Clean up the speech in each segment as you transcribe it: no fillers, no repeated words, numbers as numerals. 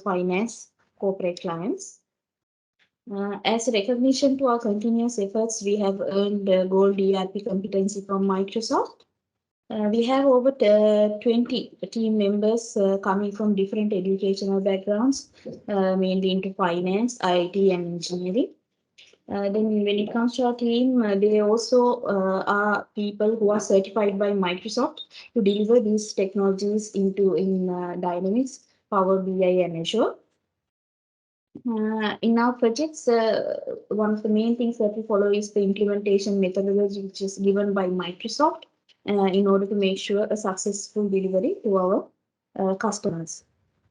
finance corporate clients. As a recognition to our continuous efforts, we have earned Gold ERP competency from Microsoft. We have over 20 team members coming from different educational backgrounds, mainly into finance, IT, and engineering. Then when it comes to our team, they also are people who are certified by Microsoft to deliver these technologies in Dynamics, Power BI, and Azure. In our projects, one of the main things that we follow is the implementation methodology, which is given by Microsoft in order to make sure a successful delivery to our customers.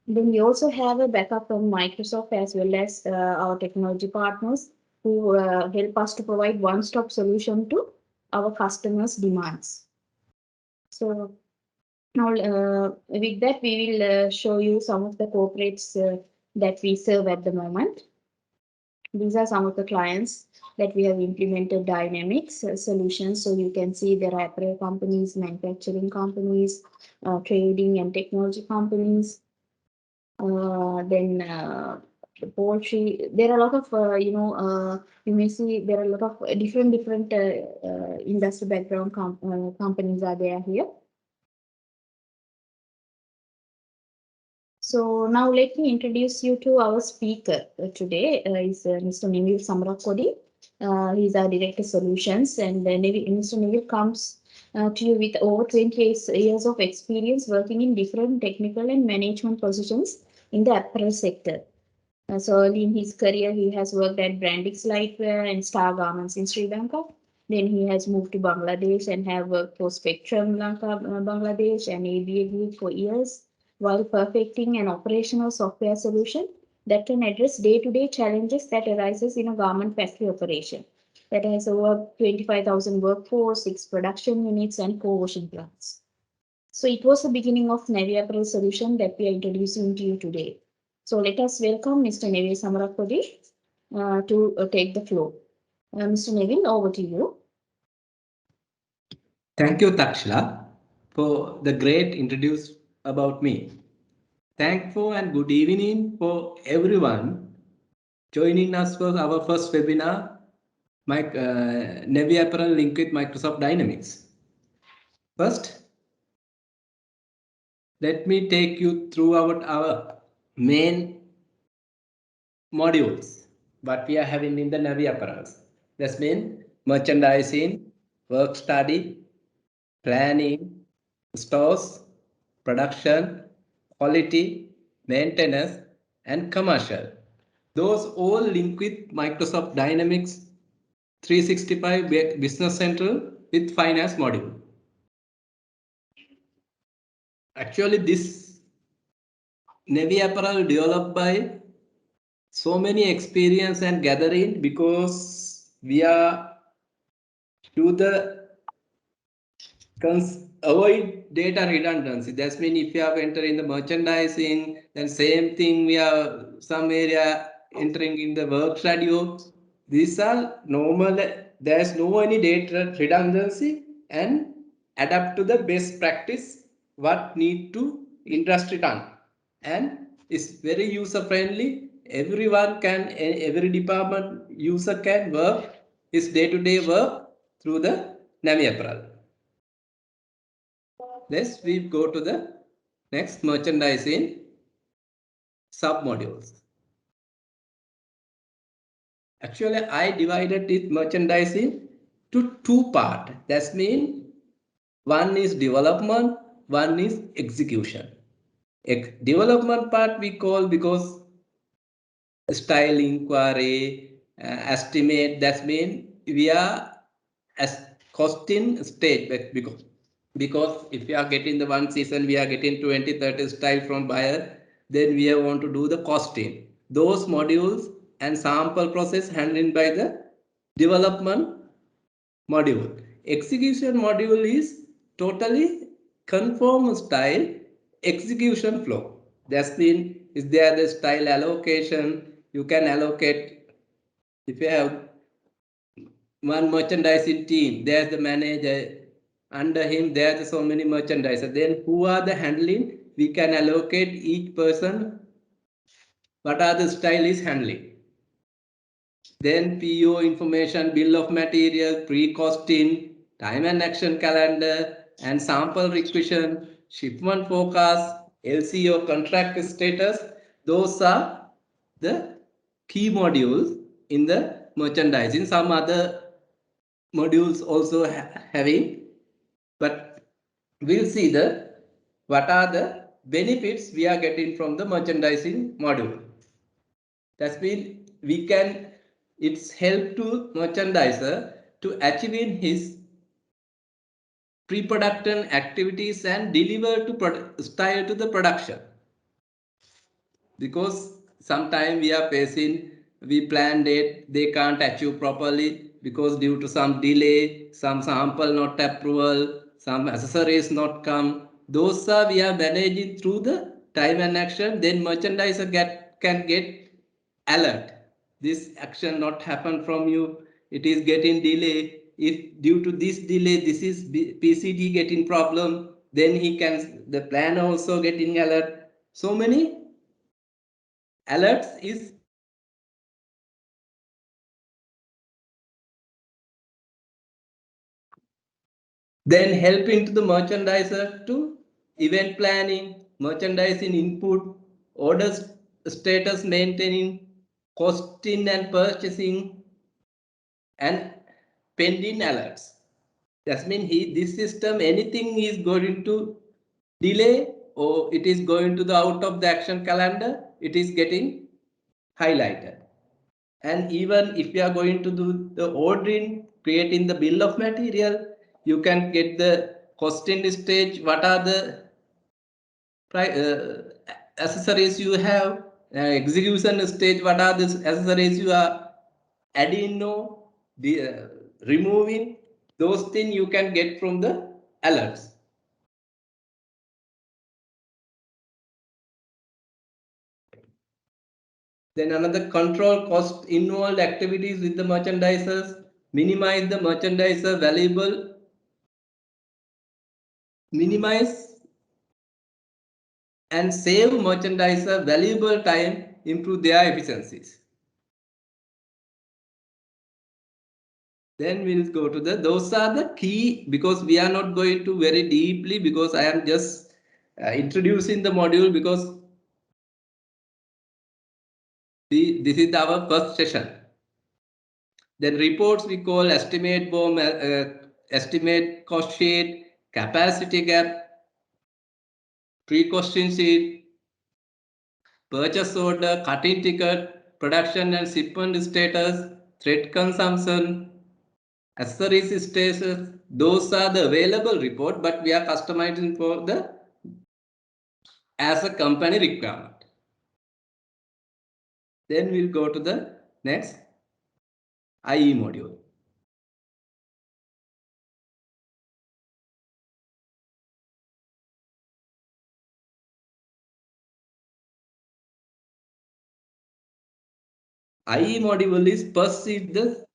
Then we also have a backup from Microsoft as well as our technology partners who help us to provide one-stop solution to our customers' demands. So now with that, we will show you some of the corporates that we serve at the moment. These are some of the clients that we have implemented Dynamics solutions. So you can see there are apparel companies, manufacturing companies, trading and technology companies. Then poultry. There are a lot of you may see there are a lot of different industry background companies are there here. So now let me introduce you to our speaker today. Is Mr. Neville Samarakodi. He's our Director Solutions, and Mr. Neville comes to you with over 28 years of experience working in different technical and management positions in the apparel sector. So early in his career, he has worked at Brandix Lightwear and Star Garments in Sri Lanka. Then he has moved to Bangladesh and have worked for Spectrum Lanka, Bangladesh and ABA Group for years, while perfecting an operational software solution that can address day-to-day challenges that arises in a garment factory operation that has over 25,000 workforce, 6 production units, and 4 washing plants. So it was the beginning of Navy Apparel solution that we are introducing to you today. So let us welcome Mr. Neville Samarakodi to take the floor. Mr. Neville, over to you. Thank you, Takshila, for the great introduce about me. Thankful and good evening for everyone joining us for our first webinar, Navy Apparel linked with Microsoft Dynamics. First, let me take you through our main modules, what we are having in the Navy Apparels. That's mean merchandising, work study, planning, stores, production, quality, maintenance, and commercial. Those all link with Microsoft Dynamics 365 Business Central with Finance module. Actually, this Navy Apparel developed by so many experience and gathering because we are to the avoid data redundancy. That's mean if you have entered in the merchandising, then same thing we are some area entering in the work schedule. These are normal. There's no any data redundancy and adapt to the best practice what need to industry done, and it's very user friendly. Everyone can, every department user can work his day-to-day work through the Navy Apparel. Let's we go to the next merchandising sub-modules. Actually, I divided it merchandising to 2 parts. That means one is development, one is execution. Development part we call because style inquiry, estimate. That means we are as costing stage because if we are getting the one season, we are getting 20-30 style from buyer, then we want to do the costing. Those modules and sample process handled by the development module. Execution module is totally conform style execution flow. That means is there the style allocation, you can allocate. If you have one merchandising team, there's the manager, under him there are so many merchandisers, then who are the handling, we can allocate each person what are the style is handling. Then PO information, bill of material, pre-costing, time and action calendar, and sample requisition, shipment forecast, LCO contract status. Those are the key modules in the merchandising. Some other modules also having, but we'll see the what are the benefits we are getting from the merchandising module. That's mean we can, it's help to merchandiser to achieving his pre-production activities and deliver to style to the production. Because sometime we are facing, we planned it, they can't achieve properly because due to some delay, some sample not approval, some accessories not come. Those are we are managing through the time and action. Then merchandiser can get alert. This action not happen from you. It is getting delay. If due to this delay, this is PCD getting problem, then he can, the plan also getting alert. So many alerts is then helping to the merchandiser to event planning, merchandising input, orders status maintaining, costing and purchasing, and pending alerts. That means this system, anything is going to delay or it is going to the out of the action calendar, it is getting highlighted. And even if you are going to do the ordering, creating the bill of material, you can get the costing stage, what are the accessories you have, execution stage, what are the accessories you are adding or removing, those things you can get from the alerts. Then another control cost involved activities with the merchandisers, minimize the merchandiser valuable, minimize and save merchandiser valuable time, improve their efficiencies. Then we'll go to the, those are the key, because we are not going to very deeply because I am just introducing the module because this is our first session. Then reports we call estimate BOM, estimate cost sheet, capacity gap, pre-costing sheet, purchase order, cutting ticket, production and shipment status, thread consumption, accessories status. Those are the available report, but we are customizing for the as a company requirement. Then we'll go to the next IE module. IE module is perceived the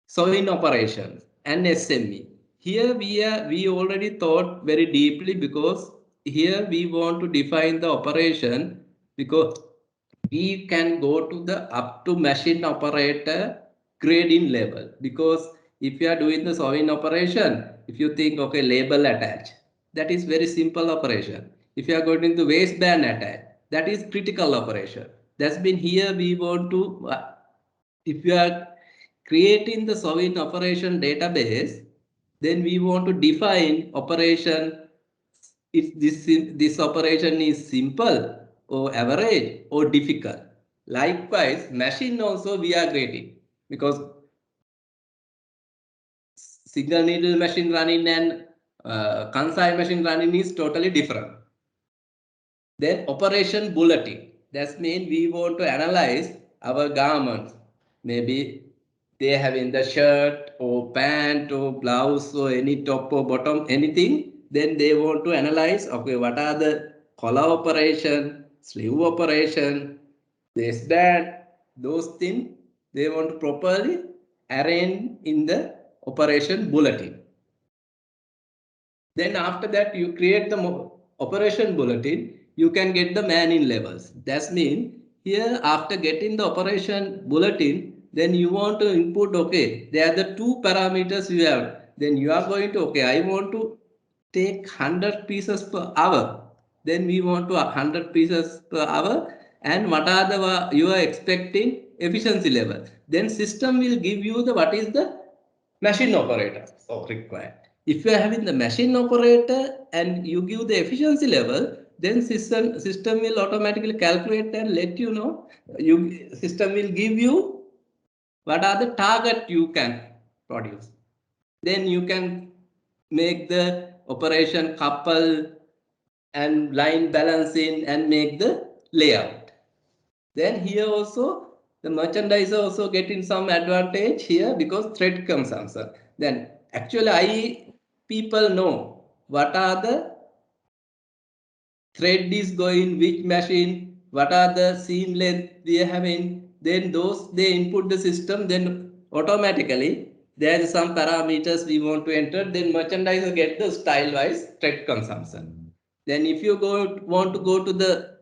sewing operations and SME. Here we already thought very deeply because here we want to define the operation because we can go to the up to machine operator grading level. Because if you are doing the sewing operation, if you think okay label attach, that is very simple operation. If you are going to waistband attach, that is critical operation. That's been here we want to if you are creating the sewing operation database, then we want to define operation if this operation is simple or average or difficult. Likewise, machine also we are grading because single needle machine running and consign machine running is totally different. Then operation bulletin. That means we want to analyze our garments. Maybe they have in the shirt or pant or blouse or any top or bottom, anything. Then they want to analyze, okay, what are the collar operation, sleeve operation, waistband, those things they want to properly arrange in the operation bulletin. Then after that, you create the operation bulletin. you can get the man-in levels. That means here after getting the operation bulletin, then you want to input, okay, there are the two parameters you have. Then you are going to, okay, I want to take 100 pieces per hour. Then we want to 100 pieces per hour. And what are the you are expecting efficiency level? Then system will give you the what is the machine operator required. If you are having the machine operator and you give the efficiency level, then system will automatically calculate and let you know. System will give you what are the target you can produce. Then you can make the operation couple and line balancing and make the layout. Then here also the merchandiser also getting some advantage here because thread consumption. Then actually people know what are the thread is going which machine, what are the seam length we are having. Then those they input the system, then automatically there is some parameters we want to enter. Then merchandiser get the style wise thread consumption. Then if you want to go to the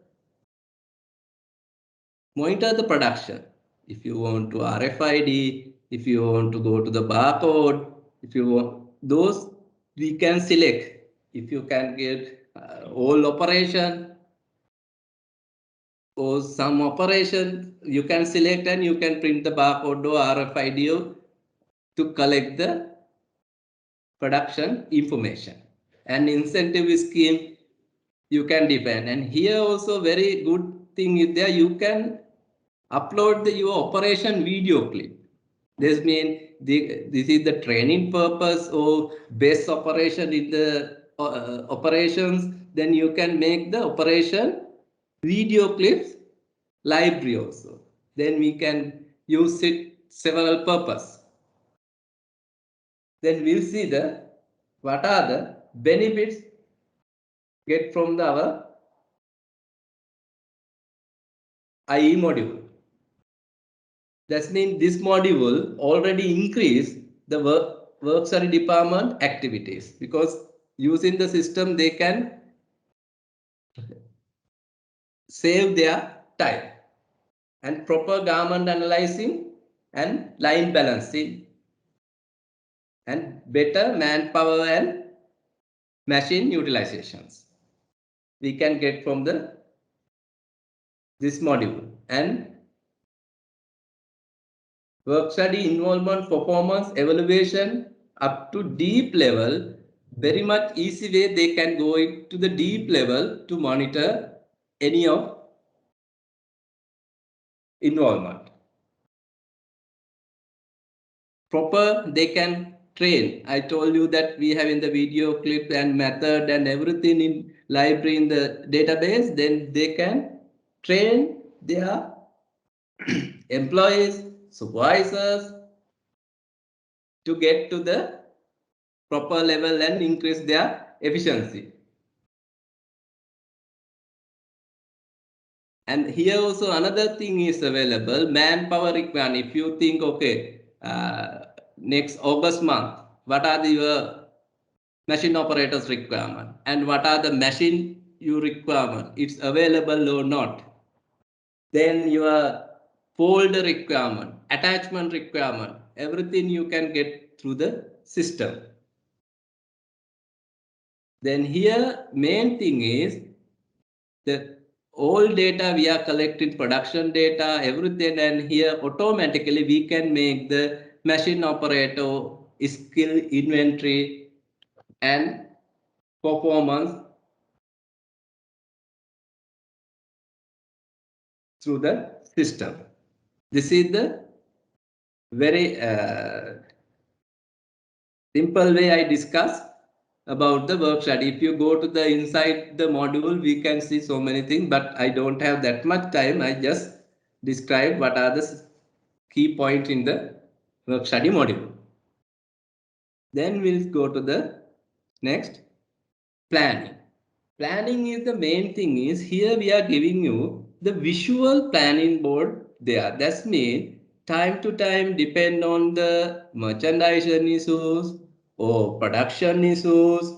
monitor the production. If you want to RFID, if you want to go to the barcode, if you want those, we can select. If you can get all operation or some operation, you can select and you can print the barcode or RFID to collect the production information. And incentive scheme you can define. And here also very good thing is there, you can upload your operation video clip. This means this is the training purpose or base operation in the operations. Then you can make the operation video clips library also. Then we can use it several purpose. Then we'll see the what are the benefits get from our IE module. That means this module already increased the work study department activities because using the system they can save their time and proper garment analyzing and line balancing and better manpower and machine utilizations we can get from this module. And work study involvement performance evaluation up to deep level, very much easy way they can go into the deep level to monitor any of involvement. Proper they can train. I told you that we have in the video clip and method and everything in library in the database. Then they can train their employees, supervisors to get to the proper level and increase their efficiency. And here also another thing is available, manpower requirement. If you think, okay, next August month, what are your machine operators requirement and what are the machine you requirement? It's available or not. Then your folder requirement, attachment requirement, everything you can get through the system. Then here main thing is that all data we are collecting, production data, everything, and here automatically we can make the machine operator skill inventory and performance through the system. This is the very simple way I discuss about the work study. If you go to the inside the module, we can see so many things, but I don't have that much time. I just describe what are the key points in the work study module. Then we'll go to the next, planning. Planning is the main thing is here we are giving you the visual planning board there. That's mean time to time depend on the merchandising issues or production issues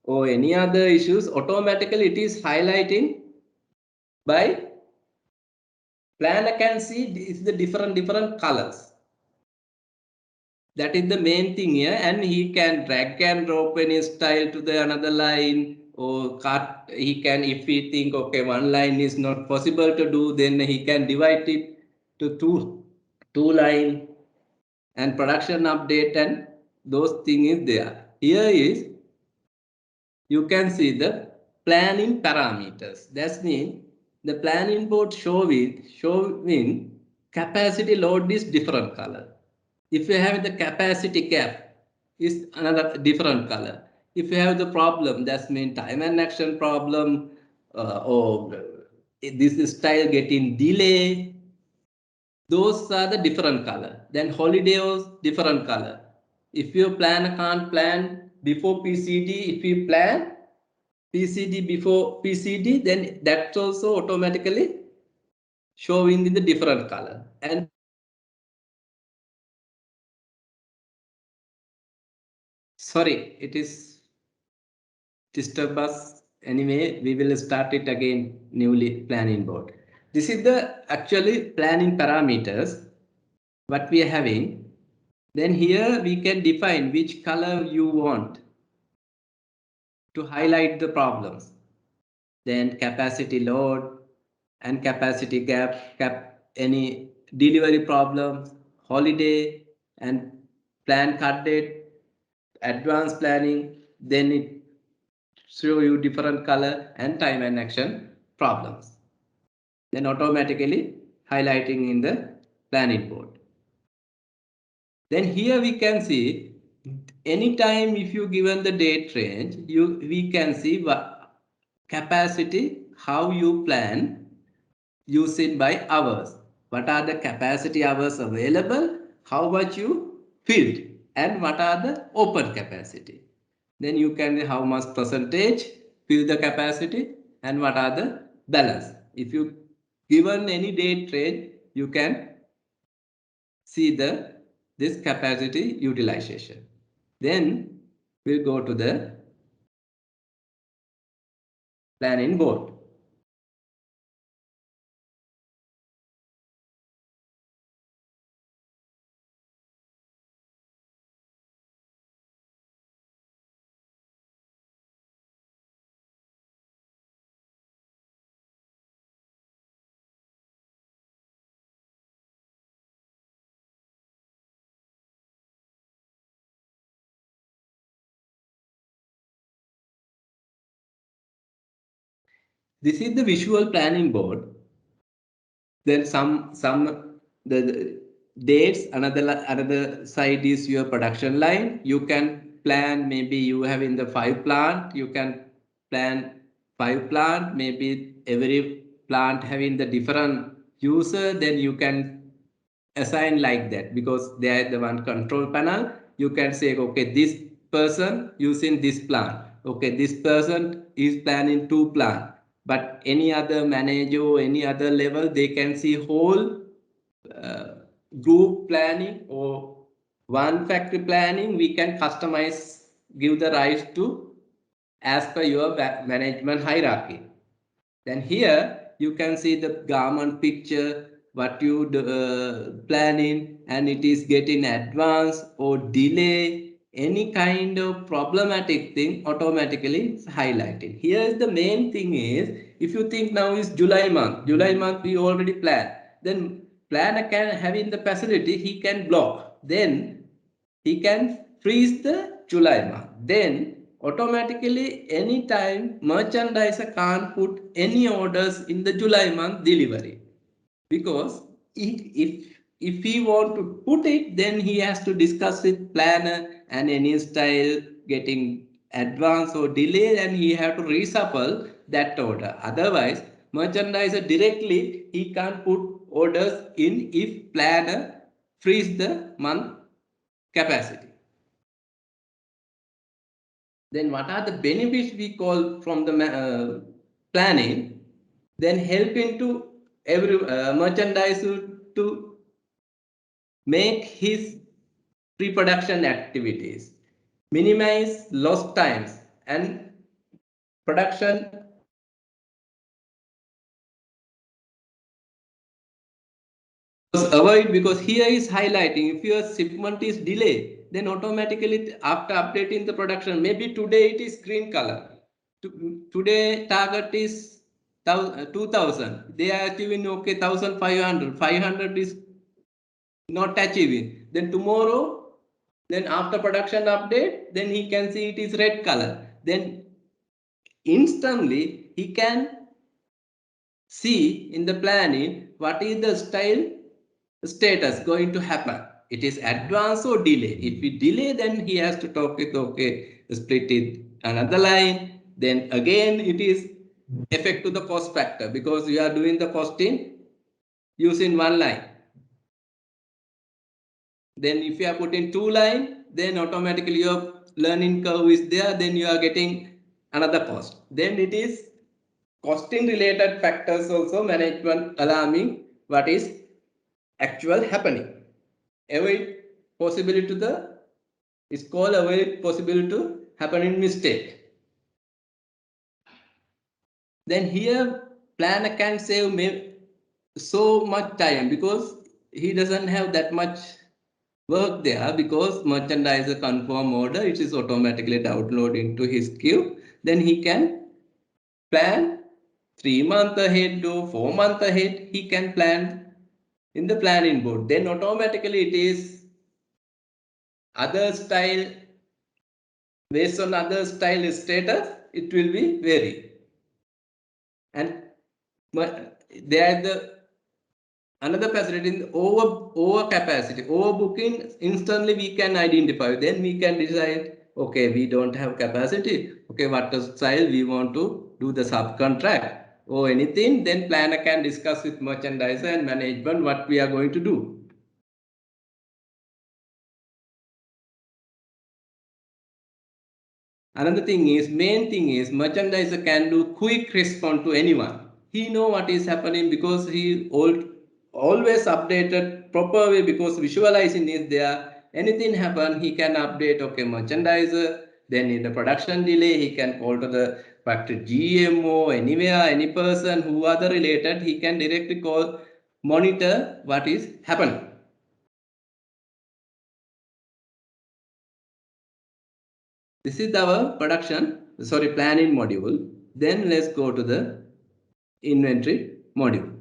or any other issues, automatically it is highlighting by planner can see is the different colors. That is the main thing here, and he can drag and drop any style to the another line, or cut. He can, if he think okay one line is not possible to do, then he can divide it to two line, and production update and those thing is there. Here is you can see the planning parameters. That means the planning board showing capacity load is different color. If you have the capacity cap is another different color. If you have the problem, that means time and action problem, or this style getting delay, those are the different color. Then holidays different color. If you can't plan before PCD, if you plan PCD before PCD, then that's also automatically showing in the different color. And sorry, it is disturb us. Anyway, we will start it again, newly planning board. This is the actually planning parameters, what we are having. Then here we can define which color you want to highlight the problems. Then capacity load and capacity gap, any delivery problems, holiday and plan cut date, advanced planning, then it show you different color and time and action problems. Then automatically highlighting in the planning board. Then here we can see anytime if you given the date range, we can see what capacity, how you plan using by hours. What are the capacity hours available? How much you filled? And what are the open capacity? Then you can how much percentage fill the capacity and what are the balance. If you given any date range, you can see this capacity utilization. Then we'll go to the planning board. This is the visual planning board. Then the dates, another side is your production line. You can plan, maybe you have in the 5 plant, you can plan 5 plant, maybe every plant having the different user, then you can assign like that, because they are the one control panel. You can say okay, this person using this plant, okay, this person is planning 2 plant, but any other manager or any other level, they can see whole uh, group planning or one factory planning. We can customize, give the rights to as per your management hierarchy. Then here you can see the garment picture, what you planning, and it is getting advanced or delay, any kind of problematic thing automatically is highlighted. Here is the main thing is, if you think now is July month we already planned, then planner can have in the facility, he can block, then he can freeze the July month. Then automatically anytime merchandiser can't put any orders in the July month delivery, because if he want to put it, then he has to discuss with planner and any style getting advance or delay, and he have to reshuffle that order. Otherwise merchandiser directly he can't put orders in if planner freeze the month capacity. Then what are the benefits we call from the planning? Then helping to every merchandiser to make his pre-production activities, minimize lost times and production avoid, because here is highlighting if your shipment is delayed, then automatically after updating the production, maybe today it is green color. Today target is 2000. They are achieving okay 1500. 500 is not achieving. Then tomorrow, then after production update, then he can see it is red color. Then instantly he can see in the planning what is the style status going to happen. It is advance or delay. If we delay, then he has to talk it, okay, split it another line. Then again, it is effect to the cost factor because we are doing the costing using one line. Then if you are putting two line, then automatically your learning curve is there, then you are getting another cost. Then it is costing related factors also management alarming what is actual happening. Avoid possibility to the is called avoid possibility to happen in mistake. Then here planner can save so much time because he doesn't have that much work there because merchandiser confirm order, it is automatically downloaded into his queue. Then he can plan 3 months ahead or 4 months ahead. He can plan in the planning board. Then automatically it is other style, based on other style status, it will be vary. And there is the another facility in over capacity, overbooking. Instantly we can identify. Then we can decide. Okay, we don't have capacity. Okay, what style we want to do the subcontract or anything. Then planner can discuss with merchandiser and management what we are going to do. Another thing is, main thing is merchandiser can do quick response to anyone. He know what is happening because he always updated proper way because visualizing is there. Anything happen, he can update, okay, merchandiser. Then in the production delay, he can call to the factory GMO, anywhere, any person who are the related, he can directly call, monitor what is happening. This is our planning module. Then let's go to the inventory module.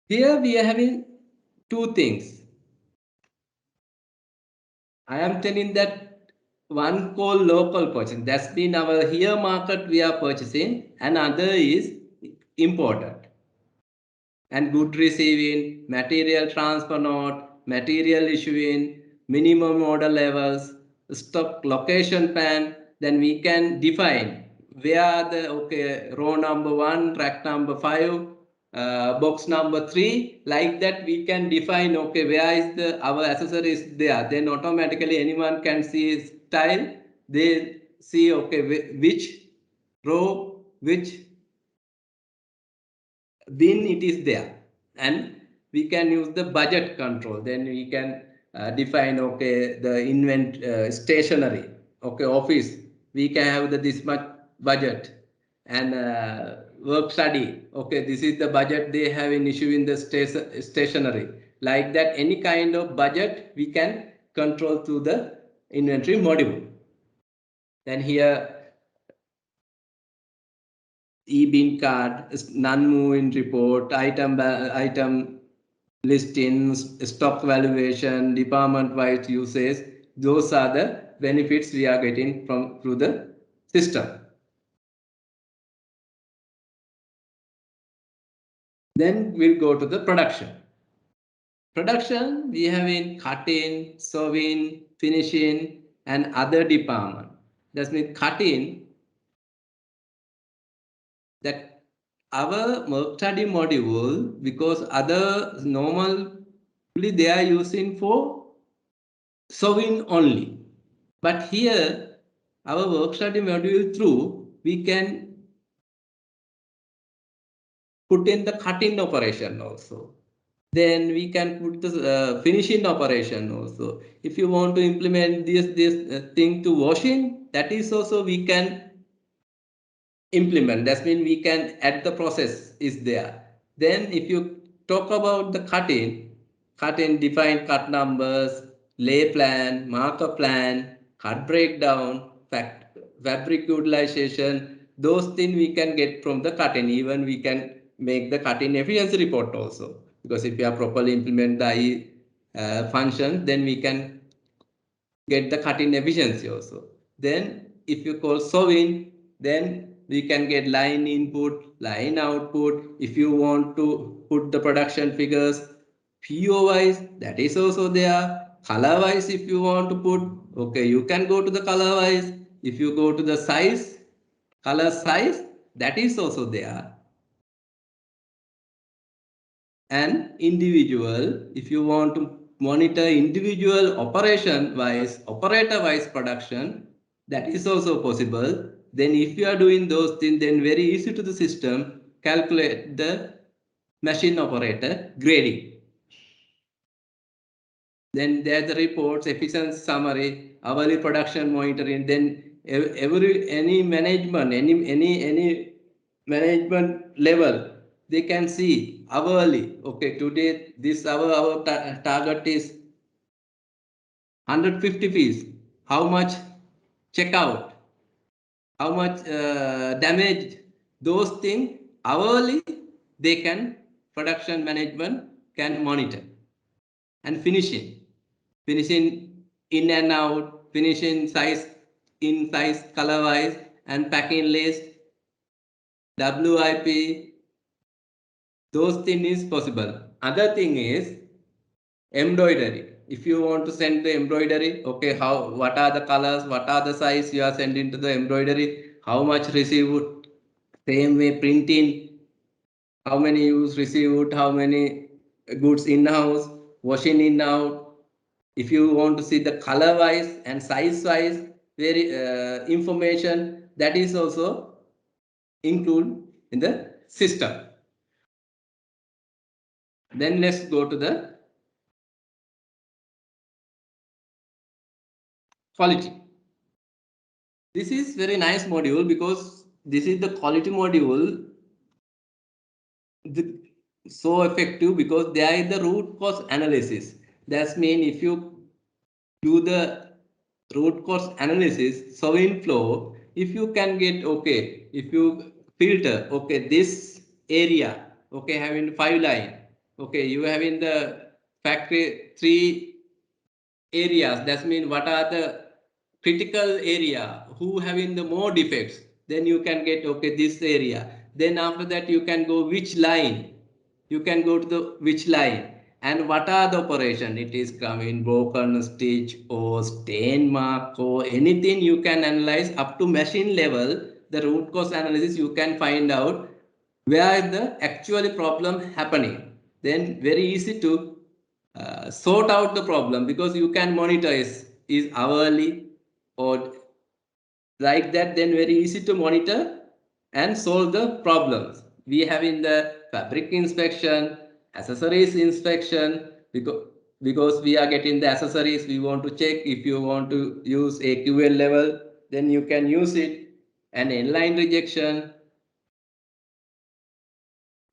Here we are having two things. I am telling that one called local purchasing. That's been our here market we are purchasing, and other is imported. And good receiving, material transfer note, material issuing, minimum order levels, stock location plan, then we can define where the row number 1, rack number 5, box number 3, like that we can define where is the our accessories there. Then automatically anyone can see style, they see which row, which bin it is there, and we can use the budget control. Then we can define the stationery, office, we can have this much budget. And work study, this is the budget they have in issuing the stationery, like that. Any kind of budget we can control through the inventory module. Then here e-bin card, non-moving report, item listings, stock valuation, department-wise usage. Those are the benefits we are getting through the system. Then we'll go to the production. Production, we have in cutting, sewing, finishing, and other department. That means cutting, that our work study module, because other normally they are using for sewing only. But here, our work study module through, we can put in the cutting operation also. Then we can put the finishing operation also. If you want to implement this thing to washing, that is also we can implement. That means we can add the process is there. Then if you talk about the cutting define cut numbers, lay plan, marker plan, cut breakdown, fabric utilization, those things we can get from the cutting. Even we can make the cutting efficiency report also. Because if you are properly implement the function, then we can get the cutting efficiency also. Then if you call sewing, then we can get line input, line output. If you want to put the production figures, PO wise, that is also there. Color wise, if you want to put, okay, you can go to the color wise. If you go to the size, color size, that is also there. And individual, if you want to monitor individual operation wise, operator wise production, that is also possible. Then if you are doing those things, then very easy to the system, calculate the machine operator grading. Then there's the reports, efficiency summary, hourly production monitoring, then any management, any management level, they can see hourly. Okay, today this our target is 150 piece. How much checkout? How much damage? Those things hourly they can production management can monitor. And finishing in and out, finishing size in size color wise, and packing list, WIP, those things is possible. Other thing is embroidery. If you want to send the embroidery, okay, what are the colors, what are the size you are sending to the embroidery, how much received, same way printing, how many use received, how many goods in-house, washing in-out. If you want to see the color wise and size wise information, that is also included in the system. Then let's go to the quality. This is very nice module because this is the quality module, so effective because there is the root cause analysis. That means if you do the root cause analysis, sewing flow, if you can get, okay, if you filter, okay, this area, okay, having 5 line, okay, you have in the factory 3 areas, that means what are the critical area who having the more defects, then you can get, okay, this area. Then after that you can go which line, you can go to the which line, and what are the operation, it is coming broken stitch or stain mark or anything you can analyze up to machine level. The root cause analysis you can find out where is the actually problem happening. Then very easy to sort out the problem because you can monitor is hourly or like that. Then very easy to monitor and solve the problems. We have in the fabric inspection, accessories inspection, because we are getting the accessories, we want to check if you want to use AQL level, then you can use it. And inline rejection,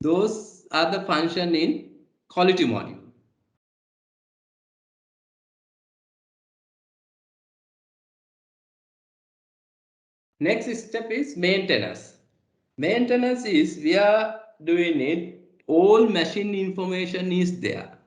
those are the function in quality module. Next step is maintenance. Maintenance is we are doing it, all machine information is there.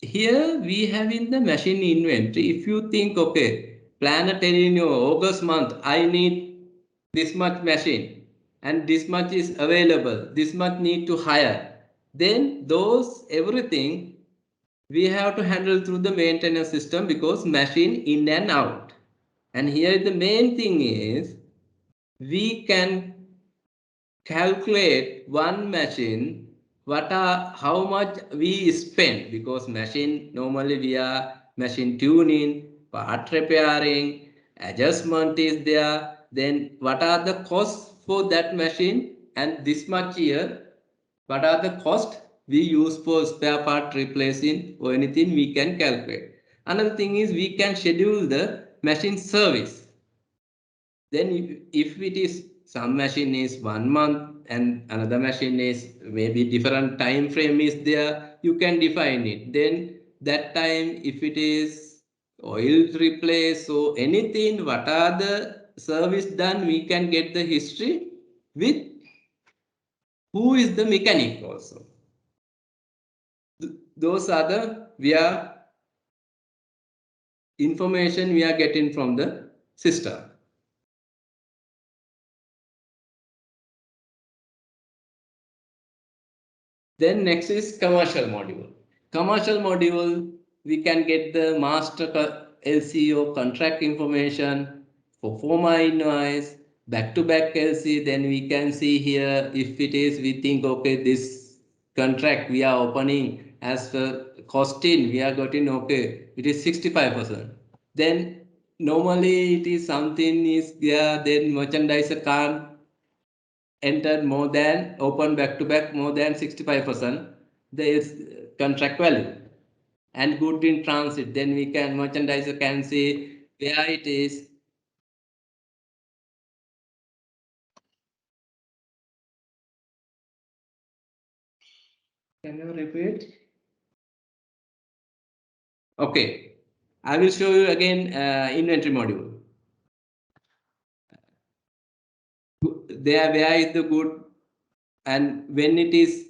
Here we have in the machine inventory. If you think, okay, planner telling you August month, I need this much machine and this much is available, this much need to hire. Then those everything we have to handle through the maintenance system because machine in and out. And here the main thing is we can calculate one machine how much we spend, because machine normally we are machine tuning, part repairing, adjustment is there. Then what are the costs for that machine, and this much year what are the cost we use for spare part replacing or anything, we can calculate. Another thing is we can schedule the machine service. Then if it is some machine is 1 month and another machine is maybe different time frame is there, you can define it. Then that time if it is oil replace or anything, what are the service done, we can get the history with who is the mechanic also. Those are the information we are getting from the system. Then next is commercial module. Commercial module, we can get the master LCO contract information, for forma invoice, back-to-back LC. Then we can see here if it is, we think, okay, this contract we are opening as per costing, we are getting, okay, it is 65%. Then normally it is something is there, then merchandiser can't entered more than open back to back more than 65%, there is contract value and good in transit. Then we can merchandiser can see where it is. Can you repeat? Okay, I will show you again inventory module. There, where is the good and when it is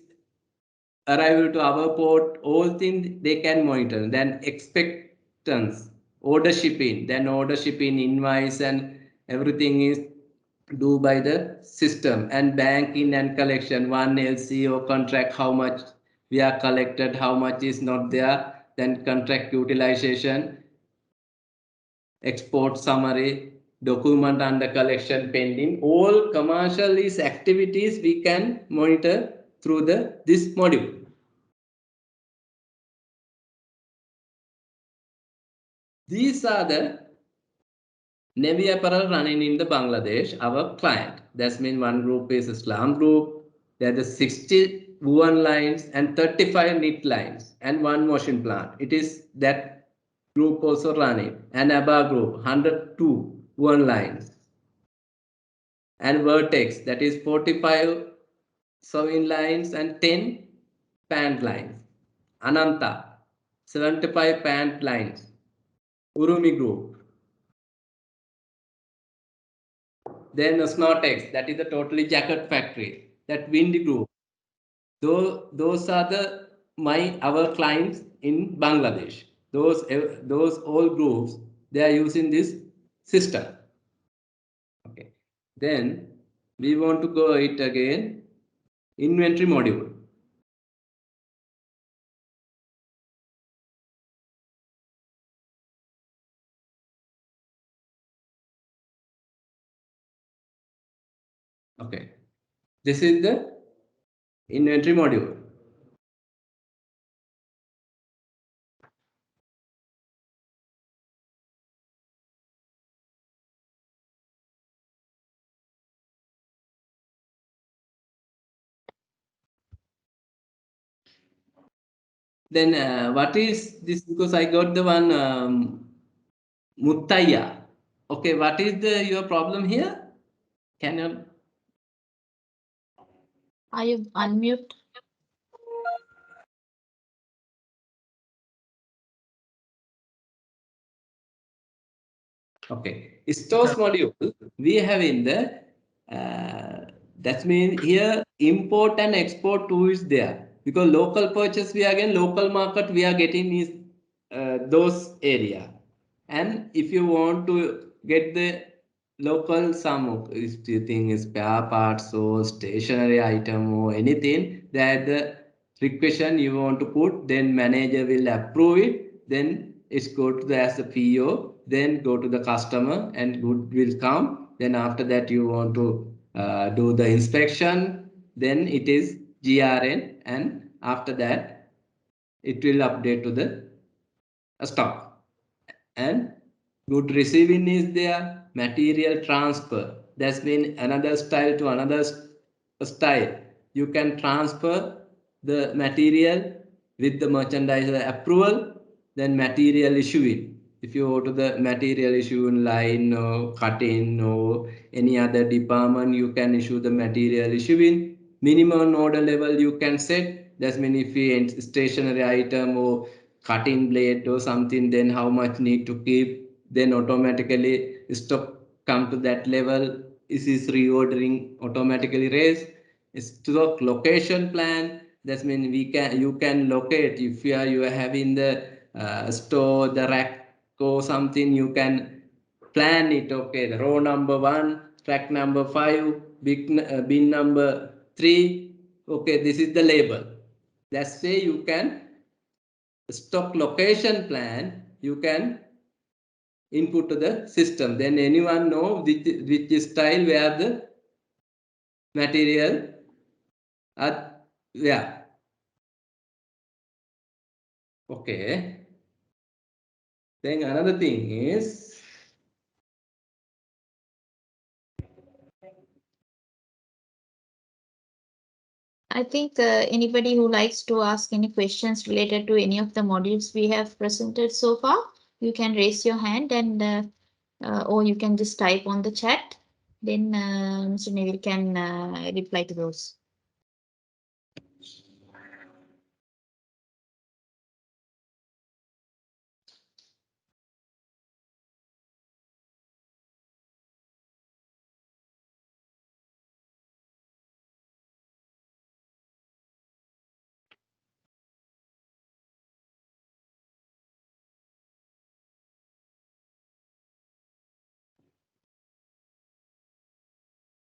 arrival to our port, all things they can monitor. Then expectance, order shipping, then order shipping invoice and everything is do by the system. And banking and collection, one LCO contract, how much we are collected, how much is not there, then contract utilization, export summary, document under collection pending, all commercial is activities we can monitor through this module. These are the Navy apparel running in the Bangladesh, our client. That means one group is Islam group. There are the 60 woven lines and 35 knit lines and one washing plant. It is that group also running. And ABBA group, 102 woven lines. And Vertex, that is 45 sewing lines and 10 pant lines. Ananta, 75 pant lines. Urumi group. Then Snortex, that is the totally jacket factory. That Windy Group, those are the our clients in Bangladesh. Those all groups they are using this system. Okay. Then we want to go it again. Inventory module. Okay. This is the inventory module. Then what is this? Because I got the one Muttaya. Okay, what is your problem here? Can you? Are you unmute? Okay, stores module we have in the that means here import and export too is there because local purchase we again local market we are getting is those area, and if you want to get the local some if you think is spare parts or stationary item or anything that the requisition you want to put, then manager will approve it, then it's go to the as a PO, then go to the customer and good will come. Then after that you want to do the inspection, then it is GRN, and after that it will update to the stock. And good receiving is there, material transfer, that's been another style to another style, you can transfer the material with the merchandiser approval, then material issuing. If you go to the material issuing line or cutting or any other department, you can issue the material issuing. Minimum order level you can set. That's mean if you stationary item or cutting blade or something, then how much need to keep, then automatically stock come to that level. Is reordering automatically raised. Stock location plan. That means you can locate if you are having the store, the rack or something, you can plan it. Okay, the row number 1, rack number 5, bin number 3. Okay, this is the label. That's way you can stock location plan, you can input to the system. Then anyone know which style where the material are, yeah. Okay. Then another thing is, I think anybody who likes to ask any questions related to any of the modules we have presented so far, you can raise your hand and or you can just type on the chat. Then Mr. Neville can reply to those.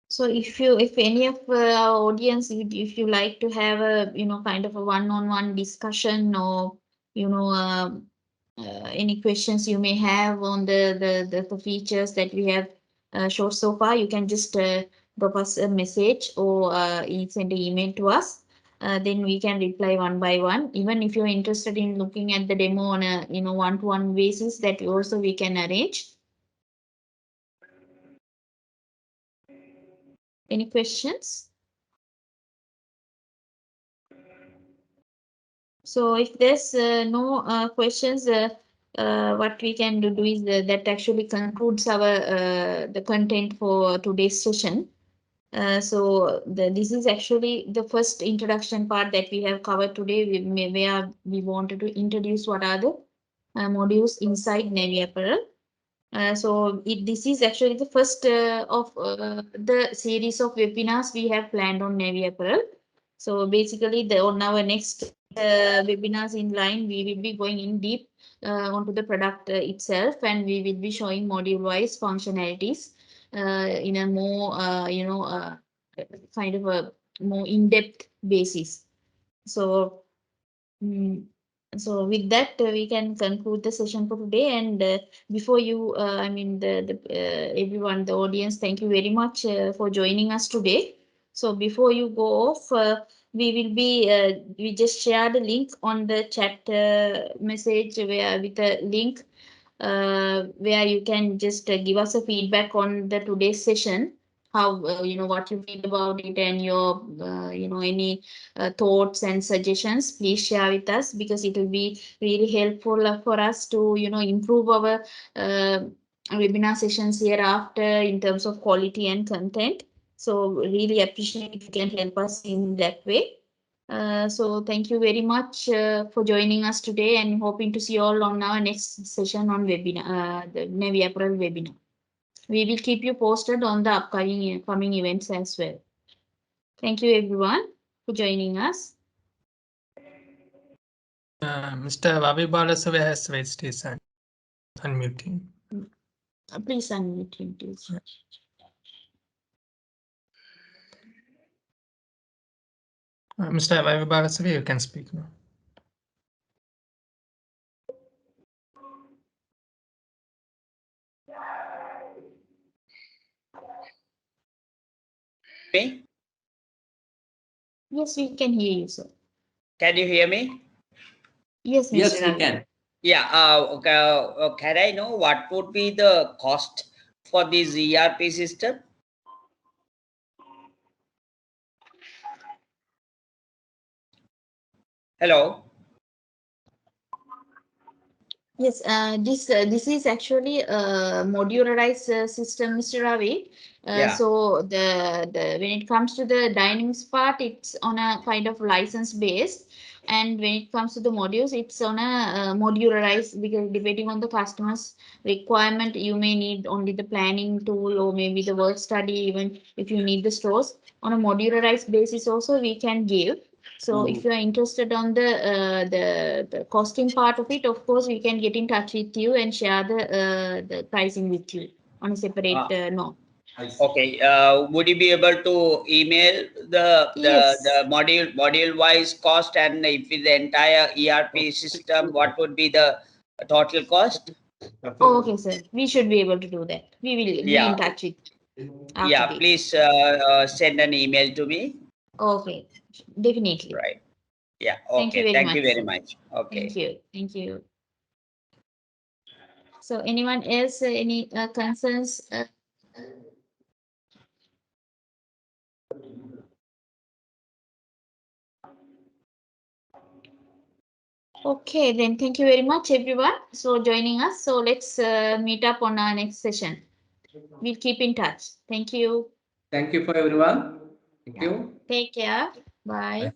So if any of our audience, if you like to have a, kind of a one-on-one discussion or, any questions you may have on the features that we have showed so far, you can just drop us a message or send an email to us. Then we can reply one by one. Even if you're interested in looking at the demo on a, one-to-one basis, that also we can arrange. Any questions? So if there's no questions, what we can do is that actually concludes our the content for today's session. So this is actually the first introduction part that we have covered today, where we wanted to introduce what are the modules inside Navy Apparel. So this is actually the first of the series of webinars we have planned on Navy Apparel. So basically, on our next webinars in line, we will be going in deep onto the product itself, and we will be showing module-wise functionalities in a more, kind of a more in-depth basis. So, so with that, we can conclude the session for today. And before you, I mean, everyone, the audience, thank you very much for joining us today. So before you go off, we will be, we just share the link on the chat message with a link where you can just give us a feedback on the today's session, how, what you feel about it and your, any thoughts and suggestions. Please share with us, because it will be really helpful for us to, improve our webinar sessions hereafter in terms of quality and content. So really appreciate if you can help us in that way. So thank you very much for joining us today, and hoping to see you all on our next session on webinar, the Navy Apparel webinar. We will keep you posted on the upcoming events as well. Thank you everyone for joining us. Mr. Vavi Balasave has raised his hand. Unmute him. Please unmute him, please. Mr. Vavi Balasave, you can speak now. Me? Yes, we can hear you, sir. Can you hear me? Yes, Mr. yes, we Ravi. can. Yeah. Okay, can I know what would be the cost for this ERP system? Hello. Yes, this is actually a modularized system, Mr. Ravi. Yeah. So the when it comes to the dynamics part, it's on a kind of license based, and when it comes to the modules, it's on a modularized, because depending on the customer's requirement, you may need only the planning tool or maybe the work study. Even if you need the stores on a modularized basis, also we can give. So if you are interested on the costing part of it, of course, we can get in touch with you and share the pricing with you on a separate note. Okay. Would you be able to email Yes. the module wise cost, and if it's the entire ERP system, what would be the total cost? Okay, sir. We should be able to do that. We will be Yeah. in touch with after Yeah. this. Please send an email to me. Okay, definitely. Right. Yeah. Thank you Okay. very Thank you much. very much. Okay. Thank you. Thank you. So anyone else, any concerns? Okay, then thank you very much, everyone, for joining us. So let's meet up on our next session. We'll keep in touch. Thank you. Thank you for everyone. Thank Yeah. you. Take care. Bye.